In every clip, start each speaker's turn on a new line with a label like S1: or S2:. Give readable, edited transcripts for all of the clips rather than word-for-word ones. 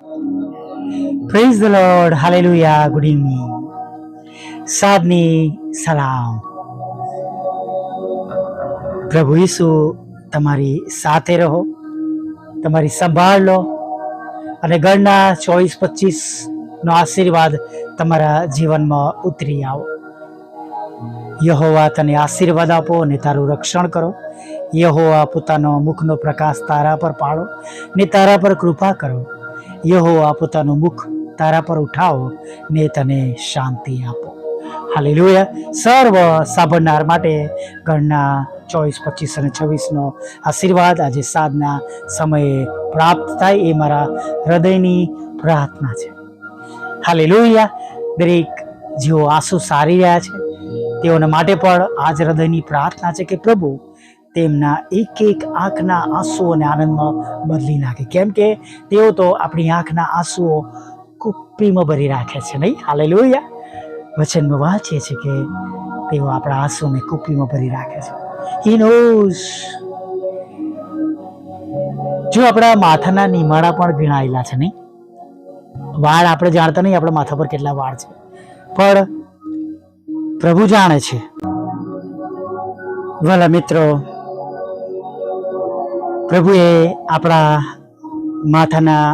S1: Praise the lord, hallelujah, good evening, સાદની સલામ. પ્રભુ ઈસુ તમારી સાથે રહો, તમારી સંભાળ લો અને ગણના 24-25 નો આશીર્વાદ તમારા જીવનમાં ઉતરી આવો. યહોવા તને આશીર્વાદ આપો અને તારું રક્ષણ કરો. યહોવા પોતાનો મુખનો પ્રકાશ તારા પર પાડો ને તારા પર કૃપા કરો. યહોવા પોતાનું મુખ તારા પર ઉઠાવો ને તને શાંતિ આપો. હાલેલુયા. સર્વ સાંભળનાર માટે ગણના 24, 25 અને 26 નો આશીર્વાદ આજે સાંજના સમયે પ્રાપ્ત થાય એ મારા હૃદયની પ્રાર્થના છે. હાલેલુયા. દરેક જેઓ આંસુ સારી રહ્યા છે તેઓના માટે પણ આજ હૃદયની પ્રાર્થના છે કે પ્રભુ તેમના એક એક આંખના આંસુઓને આનંદમાં બદલી નાખે, કેમ કે તેઓ તો આપણી આંખના આંસુઓ કુપ્પીમાં ભરી રાખે છે, નહીં? હાલેલુયા. વચનમાં વાંચીએ છીએ કે તેઓ આપણા આંસુને કુપ્પીમાં ભરી રાખે છે. He knows. જો આપણા માથાના નિમાડા પણ ગણાયેલા છે, નહીં? વાળ આપણે જાણતા નહીં આપણા માથા પર કેટલા વાળ છે, પણ પ્રભુ જાણે છે. વાલા મિત્રો, પ્રભુએ આપણા માથાના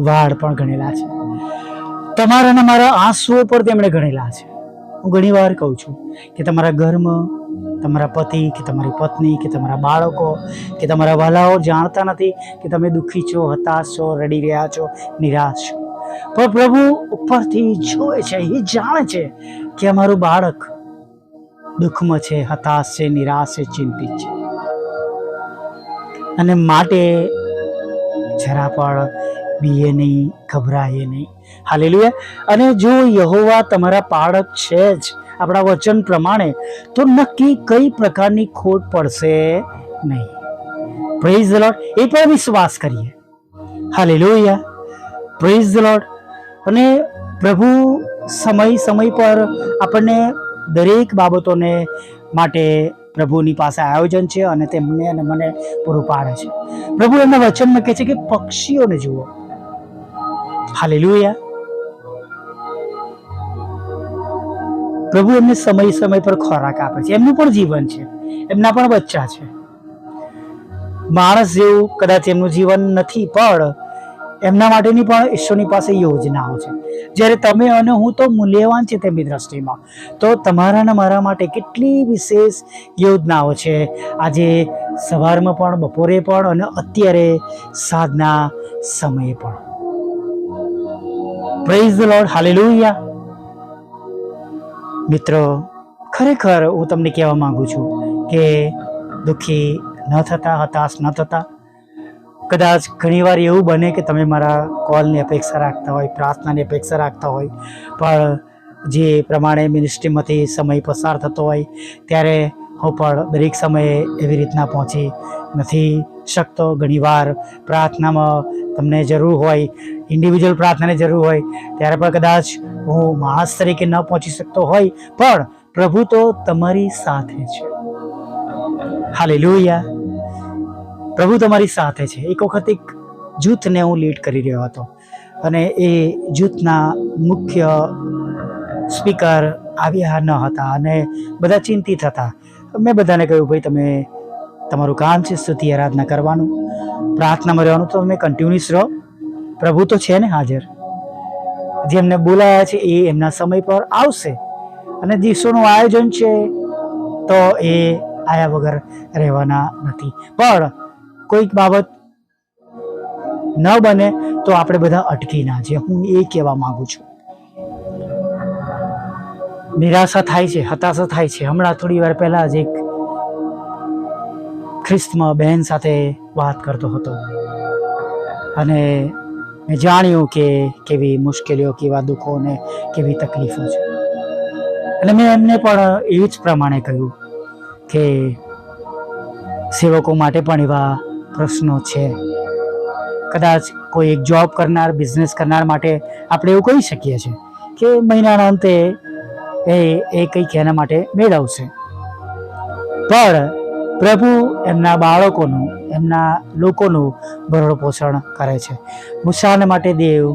S1: વાળ પણ ગણેલા છે. તમારા અને મારા આંસુઓ પર તેમણે ગણેલા છે. હું ઘણી વાર કહું છું કે તમારા ઘરમાં તમારા પતિ કે તમારી પત્ની કે તમારા બાળકો કે તમારા વાલાઓ જાણતા નથી કે તમે દુઃખી છો, હતાશ છો, રડી રહ્યા છો, નિરાશ છો, પણ પ્રભુ ઉપરથી જોવે છે, એ જાણે છે કે અમારું બાળક દુઃખમાં છે, હતાશ છે, નિરાશ છે, ચિંતિત છે, અને માટે જરા પણ બીએ નહીં, ગભરાઈએ નહીં. હાલેલુયા. અને જો યહોવા તમારા પાળક છે જ આપણા વચન પ્રમાણે, તો નક્કી કઈ પ્રકારની ખોટ પડશે નહીં. Praise the lord. એ પણ વિશ્વાસ કરીએ. હાલેલુયા. Praise the lord. અને પ્રભુ સમય પર આપણને દરેક બાબતોને માટે પ્રભુની પાસે આયોજન છે અને તેમને અને મને પૂરું પાડે છે. પ્રભુ એમના વચનમાં કહે છે કે પક્ષીઓને જુઓ. હાલેલુયા. પ્રભુ એમને સમય પર ખોરાક આપે છે. એમનું પણ જીવન છે, એમના પણ બચ્ચા છે. માણસ જેવું કદાચ એમનું જીવન નથી, પણ એમના માટેની પણ ઈશ્વરની પાસે યોજનાઓ છે. જ્યારે તમે અને હું તો મૂલ્યવાન છે તેમની દ્રષ્ટિમાં, તો તમારા અને મારા માટે કેટલી વિશેષ યોજનાઓ છે. આજે સવારમાં પણ, બપોરે પણ અને અત્યારે સાંજના સમયે પણ. Praise the lord. હાલેલુયા. મિત્રો, ખરેખર હું તમને કહેવા માંગુ છું કે દુઃખી ન થતા, હતાશ ન થતા. કદાચ ઘણીવાર એવું બને કે તમે મારા કોલની અપેક્ષા રાખતા હોય, પ્રાર્થનાની અપેક્ષા રાખતા હોય, પણ જે પ્રમાણે મિનિસ્ટ્રીમાંથી સમય પસાર થતો હોય ત્યારે હું પણ દરેક સમયે એવી રીતના પહોંચી નથી શકતો. ઘણીવાર પ્રાર્થનામાં તમને જરૂર હોય, ઇન્ડિવિજ્યુઅલ પ્રાર્થનાની જરૂર હોય, ત્યારે પણ કદાચ હું માણસ તરીકે ન પહોંચી શકતો હોય, પણ પ્રભુ તો તમારી સાથે છે. હાલેલુયા. પ્રભુ તમારી સાથે છે. એક વખત એક જૂથને હું લીડ કરી રહ્યો હતો અને એ જૂથના મુખ્ય સ્પીકર આવ્યા ન હતા અને બધા ચિંતિત હતા. મેં બધાને કહ્યું, ભાઈ તમે તમારું કામ છે સ્તુતિ આરાધના કરવાનું, પ્રાર્થનામાં રહેવાનું, તો તમે કન્ટિન્યુઅસ રહો. પ્રભુ તો છે ને હાજર. જેમને બોલાયા છે એ એમના સમય પર આવશે અને દિવસોનું આયોજન છે તો એ આયા વગર રહેવાના નથી. પણ કોઈક બાબત ન બને તો આપણે બધા અટકી ના જઈએ. હું એ કહેવા માંગુ છું. નિરાશા થાય છે, હતાશા થાય છે. હમણાં થોડી વાર પહેલા જ એક ખ્રિસ્તમાં બહેન સાથે વાત કરતો હતો અને મેં જાણ્યું કે કેવી મુશ્કેલીઓ, કેવા દુઃખો અને કેવી તકલીફો છે. અને મેં એમને પણ એવું જ પ્રમાણે કહ્યું કે સેવકો માટે પણ એવા પ્રશ્નો છે. કદાચ કોઈ એક જોબ કરનાર, બિઝનેસ કરનાર માટે આપણે એવું કહી શકીએ છીએ કે મહિનાના અંતે એ કંઈક એના માટે મેળવશે, પણ પ્રભુ એમના બાળકોનું એમના લોકોનું ભરણ પોષણ કરે છે. મૂસાને માટે દેવ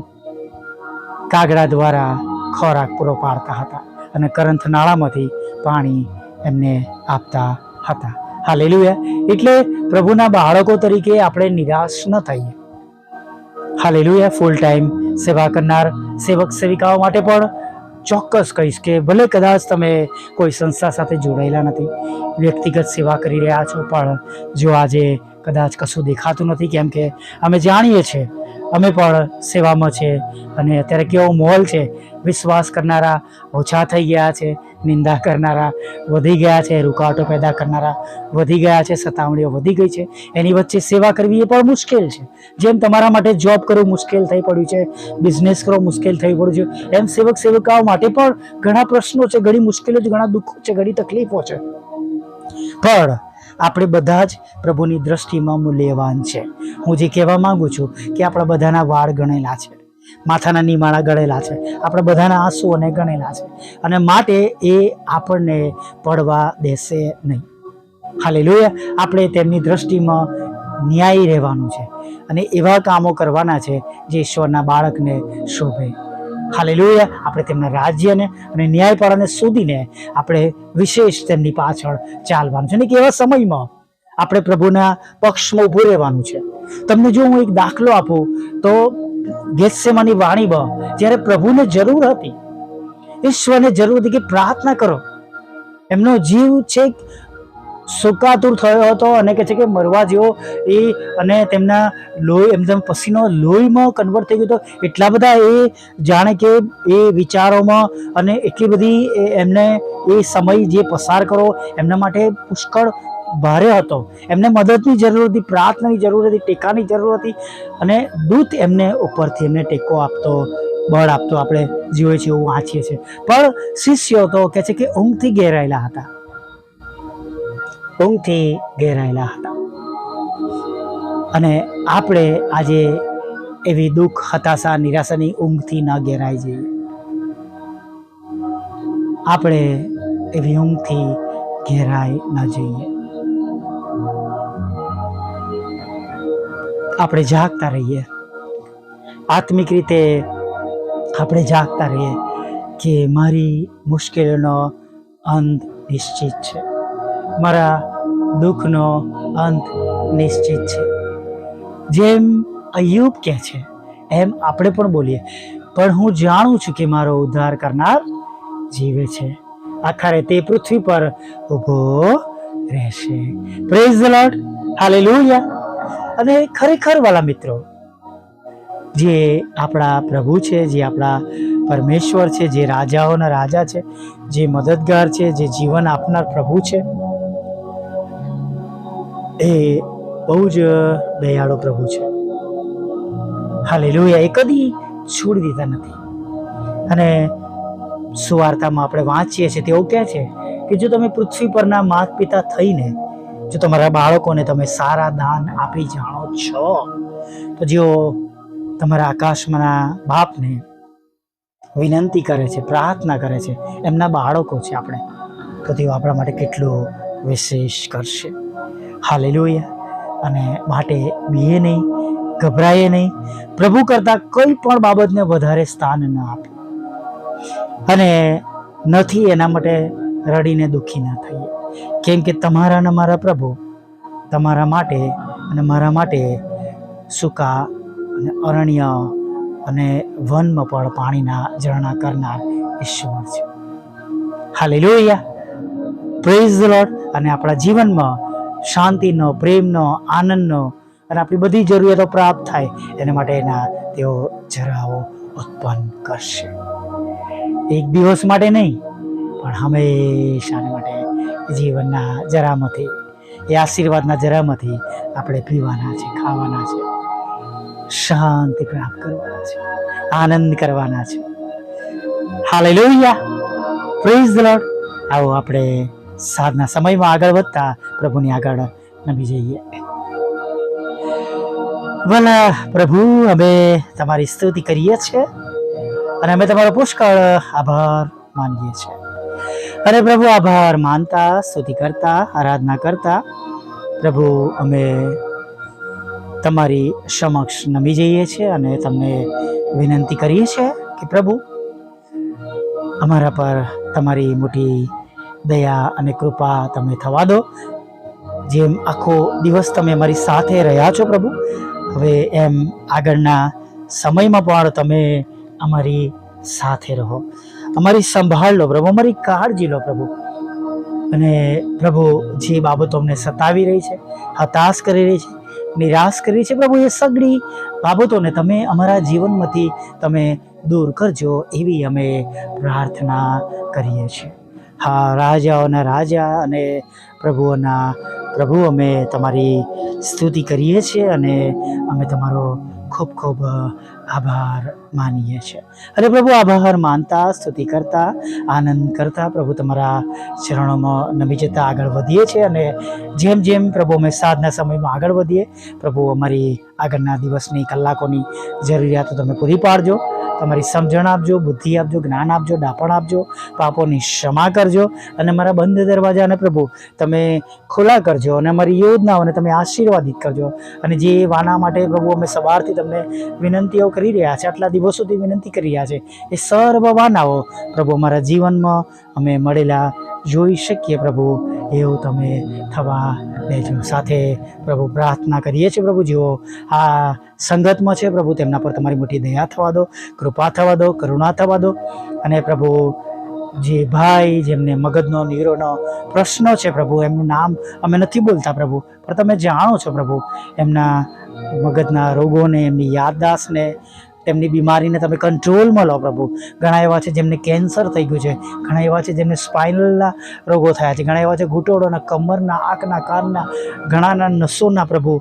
S1: કાગડા દ્વારા ખોરાક પૂરો પાડતા હતા અને કરંથ નાળામાંથી પાણી એમને આપતા હતા. હાલેલુયા. એટલે પ્રભુના બાળકો તરીકે આપણે નિરાશ ન થઈએ. હાલેલુયા. ફૂલ ટાઈમ સેવા કરનાર સેવક સેવિકાઓ માટે પણ ચોક્કસ કહીશ કે ભલે કદાચ તમે કોઈ સંસ્થા સાથે જોડાયેલા નથી, વ્યક્તિગત સેવા કરી રહ્યા છો, પણ જો આજે કદાચ કશું દેખાતું નથી, કેમ કે અમે જાણીએ છીએ અમે પણ સેવામાં છે અને અત્યારે કેવો માહોલ છે, વિશ્વાસ કરનારા ઓછા થઈ ગયા છે, નિંદા કરનારા વધી ગયા છે, રૂકાવટો પેદા કરનારા વધી ગયા છે, સતાવણીઓ વધી ગઈ છે. એની વચ્ચે સેવા કરવી એ પણ મુશ્કેલ છે. જેમ તમારા માટે જોબ કરવું મુશ્કેલ થઈ પડ્યું છે, બિઝનેસ કરવો મુશ્કેલ થઈ પડ્યું છે, એમ સેવક સેવિકાઓ માટે પણ ઘણા પ્રશ્નો છે, ઘણી મુશ્કેલીઓ છે, ઘણા દુઃખો છે, ઘણી તકલીફો છે. પણ આપણે બધા જ પ્રભુની દ્રષ્ટિમાં મૂલ્યવાન છે. હું જે કહેવા માંગુ છું કે આપણા બધાના વાળ ગણેલા છે, માથાના નિમાણા ગણેલા છે, આપણા બધાના આંસુઓને ગણેલા છે, અને માટે એ આપણને પડવા દેશે નહીં. હાલેલુયા. આપણે તેમની દ્રષ્ટિમાં ન્યાયી રહેવાનું છે અને એવા કામો કરવાના છે જે ઈશ્વરના બાળકને શોભે. હાલેલુયા. આપણે તેમના રાજ્યને અને ન્યાયપાળાને શોધીને આપણે વિશેષ તેમની પાછળ ચાલવાનું છે. અને કેવા સમયમાં આપણે પ્રભુના પક્ષમાં ઊભું રહેવાનું છે. તમને જો હું એક દાખલો આપું તો ગેત્સેમાની વાણીમાં જ્યારે પ્રભુને જરૂર હતી, ઈશ્વરને જરૂર હતી કે પ્રાર્થના કરો, એમનો જીવ છે સુકાતુર થયો હતો અને કે છે કે મરવા જેવો એ, અને તેમના લોહી એમ પસીનો લોહીમાં કન્વર્ટ થઈ ગયો હતો. એટલા બધા એ જાણે કે એ વિચારોમાં અને એટલી બધી એમને એ સમય જે પસાર કરો એમના માટે પુષ્કળ ભારે હતો. એમને મદદની જરૂર હતી, પ્રાર્થનાની જરૂર હતી, ટેકાની જરૂર હતી, અને દૂત એમને ઉપરથી એમને ટેકો આપતો, બળ આપતો આપણે જોઈએ છીએ, એવું વાંચીએ છીએ. પણ શિષ્યો તો કહે છે કે ઊંઘથી ઘેરાયેલા હતા, ઊંઘથી ઘેરાયેલા હતા. અને આપણે આજે એવી દુઃખ, હતાશા, નિરાશાની ઊંઘથી ન ઘેરાઈ જઈએ. આપણે એવી ઊંઘથી ઘેરાઈ ન જઈએ. આપણે જાગતા રહીએ, આત્મિક રીતે આપણે જાગતા રહીએ કે મારી મુશ્કેલીનો અંત નિશ્ચિત છે, મારા દુઃખનો અંત નિશ્ચિત છે. જેમ અય્યુબ કહે છે એમ આપણે પણ બોલીએ, પણ હું જાણું છું કે મારો ઉદ્ધાર કરનાર જીવે છે, આખરે તે પૃથ્વી પર ઊભો રહેશે. Praise the lord. હાલેલુયા. અને ખરેખર વાલા મિત્રો, જે આપણા પ્રભુ છે, જે આપણા પરમેશ્વર છે, જે રાજાઓના રાજા છે, જે મદદગાર છે, જે જીવન આપનાર પ્રભુ છે, એ બહુ જ દયાળુ પ્રભુ છે. હાલેલુયા. એ કદી છોડી દીધા નથી. અને સુવાર્તામાં આપણે વાંચીએ છીએ તેવું કહે છે કે જો તમે પૃથ્વી પરના માતા પિતા થઈને જો તમારા બાળકોને તમે સારા દાન આપી જાણો છો, તો જેઓ તમારા આકાશમાંના બાપને વિનંતી કરે છે, પ્રાર્થના કરે છે, એમના બાળકો છે આપણે, તો તેઓ આપણા માટે કેટલું વિશેષ કરશે. હાલેલુયા. અને માટે બીએ નહીં, ગભરાઈએ નહીં, પ્રભુ કરતાં કોઈ પણ બાબતને વધારે સ્થાન ન આપે, અને નથી એના માટે રડીને દુઃખી ના થઈએ, કેમ કે તમારા અને મારા પ્રભુ તમારા માટે અને મારા માટે સૂકા અને અરણ્ય અને વનમાં પણ પાણીના ઝરણા કરનાર ઈશ્વર છે. હાલેલુયા. Praise the lord. અને આપણા જીવનમાં શાંતિનો, પ્રેમનો, આનંદનો અને આપણી બધી જરૂરિયાતો પ્રાપ્ત થાય એના માટેના તેઓ જરાઓ ઉત્પન્ન કરશે. એક દિવસ માટે નહીં, પણ હંમેશાને માટે જીવનના જરામાંથી, એ આશીર્વાદના જરામાંથી આપણે પીવાના છે, ખાવાના છે, શાંતિ પ્રાપ્ત કરવાના છે, આનંદ કરવાના છે. હાલેલુયા. Praise the lord. આવો આપણે સાધના સમયમાં આગળ વધતા પ્રભુની આગળ નમી જઈએ. ભલા પ્રભુ, અમે તમારી સ્તુતિ કરીએ છીએ અને અમે તમારો પુષ્કળ આભાર માનીએ છીએ. અને પ્રભુ, આભાર માનતા, સ્તુતિ કરતા, આરાધના કરતા પ્રભુ અમે તમારી સમક્ષ નમી જઈએ છીએ અને તમને વિનંતી કરીએ છીએ કે પ્રભુ અમારા પર તમારી મોટી દયા અને કૃપા તમે થવા દો. જેમ આખો દિવસ તમે અમારી સાથે રહ્યા છો પ્રભુ, હવે એમ આગળના સમયમાં પણ તમે અમારી સાથે રહો, અમારી સંભાળ લો પ્રભુ, અમારી કાળજી લો પ્રભુ. અને પ્રભુ જે બાબતો અમને સતાવી રહી છે, હતાશ કરી રહી છે, નિરાશ કરી રહી છે પ્રભુ, એ સગળી બાબતોને તમે અમારા જીવનમાંથી તમે દૂર કરજો એવી અમે પ્રાર્થના કરીએ છીએ. હા, રાજાઓના રાજા અને પ્રભુઓના પ્રભુ, અમે તમારી સ્તુતિ કરીએ છીએ અને અમે તમારો ખૂબ ખૂબ આભાર માનીએ છીએ. અને પ્રભુ આભાર માનતા, સ્તુતિ કરતા, આનંદ કરતા પ્રભુ તમારા ચરણોમાં નમી જતા આગળ વધીએ છીએ. અને જેમ જેમ પ્રભુ અમે સાંજના સમયમાં આગળ વધીએ પ્રભુ, અમારી આગળના દિવસની કલાકોની જરૂરિયાતો તમે પૂરી પાડજો. તમારી સમજણ આપજો, બુદ્ધિ આપજો, જ્ઞાન આપજો, ડાપણ આપજો, પાપોની ક્ષમા કરજો અને અમારા બંધ દરવાજાને પ્રભુ તમે ખુલ્લા કરજો અને અમારી યોજનાઓને તમે આશીર્વાદિત કરજો. અને જે વાના માટે પ્રભુ અમે સવારથી તમને વિનંતીઓ કરી રહ્યા છે, આટલા દિવસોથી વિનંતી કરી રહ્યા છે, એ સર્વ વાનાઓ પ્રભુ અમારા જીવનમાં અમે મળેલા જોઈ શકીએ પ્રભુ, એવું તમે થવા દેજો. સાથે પ્રભુ પ્રાર્થના કરીએ છીએ પ્રભુ, જેઓ આ સંગતમાં છે પ્રભુ, તેમના પર તમારી મોટી દયા થવા દો, કૃપા થવા દો, કરુણા થવા દો. અને પ્રભુ જે ભાઈ જેમને મગજનો નીરોનો પ્રશ્નો છે પ્રભુ, એમનું નામ અમે નથી બોલતા પ્રભુ, પણ તમે જાણો છો પ્રભુ એમના મગજના રોગોને, એમની યાદદાસ્તને, તેમની બીમારીને તમે કંટ્રોલમાં લો પ્રભુ. ઘણા એવા છે જેમને કેન્સર થઈ ગયું છે, ઘણા એવા છે જેમને સ્પાઇનલના રોગો થયા છે, ઘણા એવા છે ઘૂંટોડોના, કમરના, આંખના, કાનના, ઘણાના નસોના પ્રભુ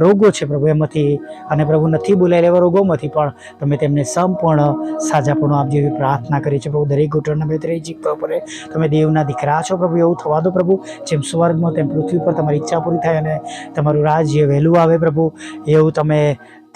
S1: રોગો છે પ્રભુ એમાંથી. અને પ્રભુ નથી બોલાયેલા એવા રોગોમાંથી પણ તમે તેમને સંપૂર્ણ સાજાપણું આપજો એવી પ્રાર્થના કરી છે પ્રભુ. દરેક ઘૂંટણના બે દરેક જીભ પર તમે દેવના દીકરા છો પ્રભુ, એવું થવા દો પ્રભુ. જેમ સ્વર્ગમાં તેમ પૃથ્વી પર તમારી ઈચ્છા પૂરી થાય અને તમારું રાજ્ય વહેલું આવે પ્રભુ, એવું તમે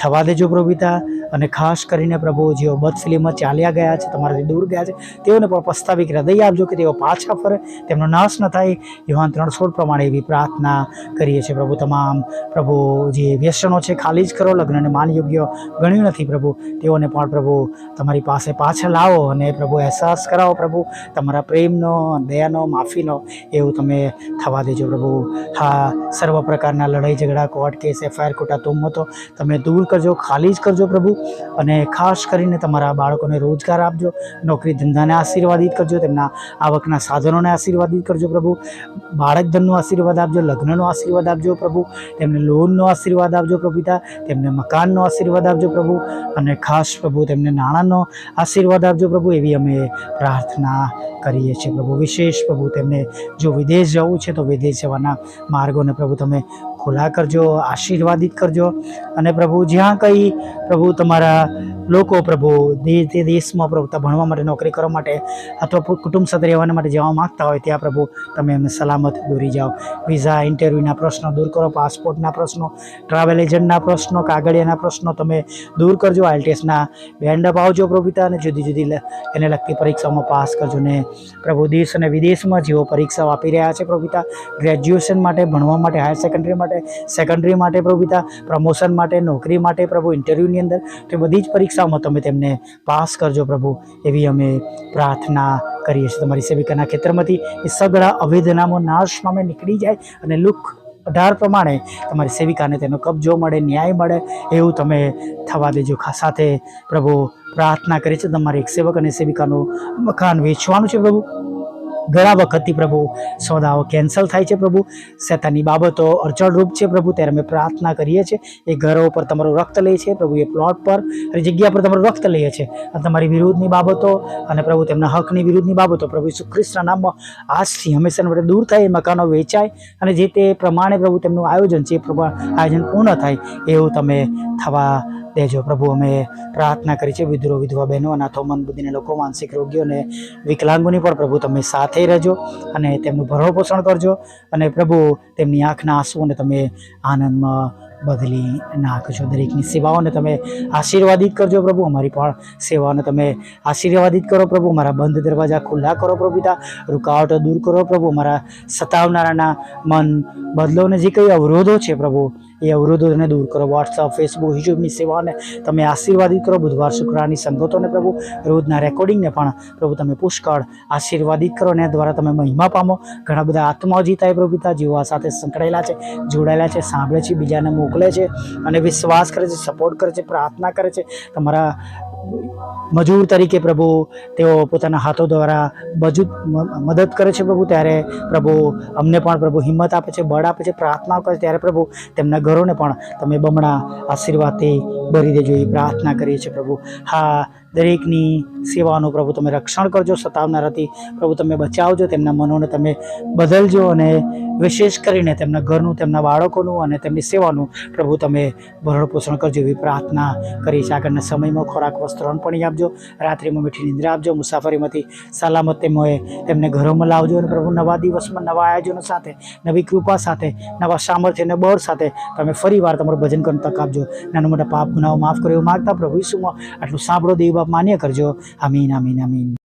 S1: થવા દેજો પ્રભુ પિતા. અને ખાસ કરીને પ્રભુ જેઓ બદફિલીમાં ચાલ્યા ગયા છે, તમારાથી દૂર ગયા છે, તેઓને પણ પસ્તાવી હૃદય આપજો કે તેઓ પાછા ફરે, તેમનો નાશ ન થાય. યોહાન 3:16 પ્રમાણે એવી પ્રાર્થના કરીએ છીએ પ્રભુ. તમામ પ્રભુ જે વ્યસનો છે ખાલી જ કરો, લગ્નને માન યોગ્ય ગણ્યું નથી પ્રભુ, તેઓને પણ પ્રભુ તમારી પાસે પાછા લાવો અને પ્રભુ અહેસાસ કરાવો પ્રભુ તમારા પ્રેમનો, દયાનો, માફીનો, એવું તમે થવા દેજો પ્રભુ. હા, સર્વ પ્રકારના લડાઈ ઝઘડા, કોર્ટ કેસ, FIR, ખોટા તુમ્મતો તમે દૂર કરજો, ખાલી જ કરજો પ્રભુ. અને ખાસ કરીને તમારા બાળકોને રોજગાર આપજો, નોકરી ધંધાને આશીર્વાદિત કરજો, તેમના આવકના સાધનોને આશીર્વાદિત કરજો પ્રભુ. બાળક ધનનો આશીર્વાદ આપજો, લગ્નનો આશીર્વાદ આપજો પ્રભુ, તેમને લોનનો આશીર્વાદ આપજો પ્રભુ પિતા, તેમને મકાનનો આશીર્વાદ આપજો પ્રભુ. અને ખાસ પ્રભુ તેમને નાણાંનો આશીર્વાદ આપજો પ્રભુ, એવી અમે પ્રાર્થના કરીએ છીએ પ્રભુ. વિશેષ પ્રભુ તેમને જો વિદેશ જવું છે તો વિદેશ જવાના માર્ગોને પ્રભુ તમે ખુલ્લા કરજો, આશીર્વાદિત કરજો. અને પ્રભુ જ્યાં કંઈ પ્રભુ તમારા લોકો પ્રભુ તે દેશમાં પ્રભુ ભણવા માટે, નોકરી કરવા માટે અથવા કુટુંબ સાથે રહેવાના માટે જવા માગતા હોય, ત્યાં પ્રભુ તમે એમને સલામત દોરી જાઓ. વિઝા, ઇન્ટરવ્યૂના પ્રશ્નો દૂર કરો, પાસપોર્ટના પ્રશ્નો, ટ્રાવેલ એજન્ટના પ્રશ્નો, કાગળિયાના પ્રશ્નો તમે દૂર કરજો. IELTSના બેન્ડ અપાવજો પ્રભુ પિતા, અને જુદી જુદી એને લગતી પરીક્ષાઓમાં પાસ કરજો. ને પ્રભુ દેશ અને વિદેશમાં જેઓ પરીક્ષાઓ આપી રહ્યા છે પ્રભુ પિતા, ગ્રેજ્યુએશન માટે, ભણવા માટે, હાયર સેકન્ડરી માટે પ્રભુ પિતા, પ્રમોશન માટે, નોકરી માટે પ્રભુ, ઇન્ટરવ્યૂની અંદર, તે બધી જ પરીક્ષાઓમાં તમે તેમને પાસ કરજો પ્રભુ, એવી અમે પ્રાર્થના કરીએ છીએ. તમારી સેવિકાના ખેતરમાંથી એ સગળા અવૈધ નામો નાશ પામે, નીકળી જાય અને લુક 18 પ્રમાણે તમારી સેવિકાને તેનો કબજો મળે, ન્યાય મળે, એવું તમે થવા દેજો. સાથે પ્રભુ પ્રાર્થના કરી છે, તમારી એક સેવક અને સેવિકાનું મકાન વેચવાનું છે પ્રભુ. ઘણા વખતથી પ્રભુ સોદાઓ કેન્સલ થાય છે પ્રભુ, શેતાની બાબતો અડચણરૂપ છે પ્રભુ, ત્યારે અમે પ્રાર્થના કરીએ છીએ. એ ઘરો પર તમારું રક્ત લે છે પ્રભુ, એ પ્લોટ પર અને જગ્યા પર તમારું રક્ત લઈએ છે. અને તમારી વિરુદ્ધની બાબતો અને પ્રભુ તેમના હકની વિરુદ્ધની બાબતો પ્રભુ ઈસુ ખ્રિસ્તના નામમાં આજથી હંમેશા માટે દૂર થાય, એ મકાનો વેચાય અને જે તે પ્રમાણે પ્રભુ તેમનું આયોજન છે એ આયોજન પૂર્ણ થાય, એવું તમે થવા દેજો પ્રભુ. અમે પ્રાર્થના કરી છે વિધુરો, વિધવા બહેનો, અનાથો, મંદબુદ્ધિના લોકો, માનસિક રોગીઓ અને વિકલાંગોની પણ પ્રભુ તમે સાથે રહેજો અને તેમનું ભરણ પોષણ કરજો. અને પ્રભુ તેમની આંખના આંસુઓને તમે આનંદમાં બદલી નાખજો. દરેકની સેવાઓને તમે આશીર્વાદિત કરજો પ્રભુ, અમારી પણ સેવાઓને તમે આશીર્વાદિત કરો પ્રભુ. મારા બંધ દરવાજા ખુલ્લા કરો પ્રભુ પિતા, રૂકાવટો દૂર કરો પ્રભુ. મારા સતાવનારાના મન બદલો, ને જે કંઈ અવરોધો છે પ્રભુ એ અવરોધોને દૂર કરો. વોટ્સઅપ, ફેસબુક, યુટ્યુબની સેવાઓને તમે આશીર્વાદિત કરો. બુધવાર શુક્રવારની સંગતોને પ્રભુ, રોજના રેકોર્ડિંગને પણ પ્રભુ તમે પુષ્કળ આશીર્વાદિત કરો ને દ્વારા તમે મહિમા પામો. ઘણા બધા આત્માઓ જીતાય પ્રભુ પિતા, જેઓ આ સાથે સંકળાયેલા છે, જોડાયેલા છે, સાંભળે છે, બીજાને મોકલે છે અને વિશ્વાસ કરે છે, સપોર્ટ કરે છે, પ્રાર્થના કરે છે. તમારા મજૂર તરીકે પ્રભુ તેઓ પોતાના હાથો દ્વારા મદદ કરે છે પ્રભુ, ત્યારે પ્રભુ અમને પણ પ્રભુ હિંમત આપે છે, બળ આપે છે, પ્રાર્થના કરે છે, ત્યારે પ્રભુ તેમના ઘરોને પણ તમે બમણા આશીર્વાદથી ભરી દેજો એ પ્રાર્થના કરીએ છીએ પ્રભુ. હા, દરેકની સેવાનું પ્રભુ તમે રક્ષણ કરજો, સતાવનારાથી પ્રભુ તમે બચાવજો, તેમના મનોને તમે બદલજો અને વિશેષ કરીને તેમના ઘરનું, તેમના બાળકોનું અને તેમની સેવાનું પ્રભુ તમે ભરણ પોષણ કરજો એવી પ્રાર્થના કરી છે. આગળના સમયમાં ખોરાક, વસ્ત્ર, અન્નપાણી આપજો, રાત્રિમાં મીઠી નિંદ્રા આપજો, મુસાફરીમાંથી સલામત તેમને ઘરોમાં લાવજો અને પ્રભુ નવા દિવસમાં નવા આયોજનો સાથે, નવી કૃપા સાથે, નવા સામર્થ્ય અને બળ સાથે તમે ફરી વાર તમારું ભજન કરવાનું તક આપજો. નાના મોટા પાપ ગુનાઓ માફ કરો એવું માગતા પ્રભુ ઈસુમાં આટલું સાંભળો, દેવ બાપ માન્ય કરજો. આમીન, આમીન, આમીન.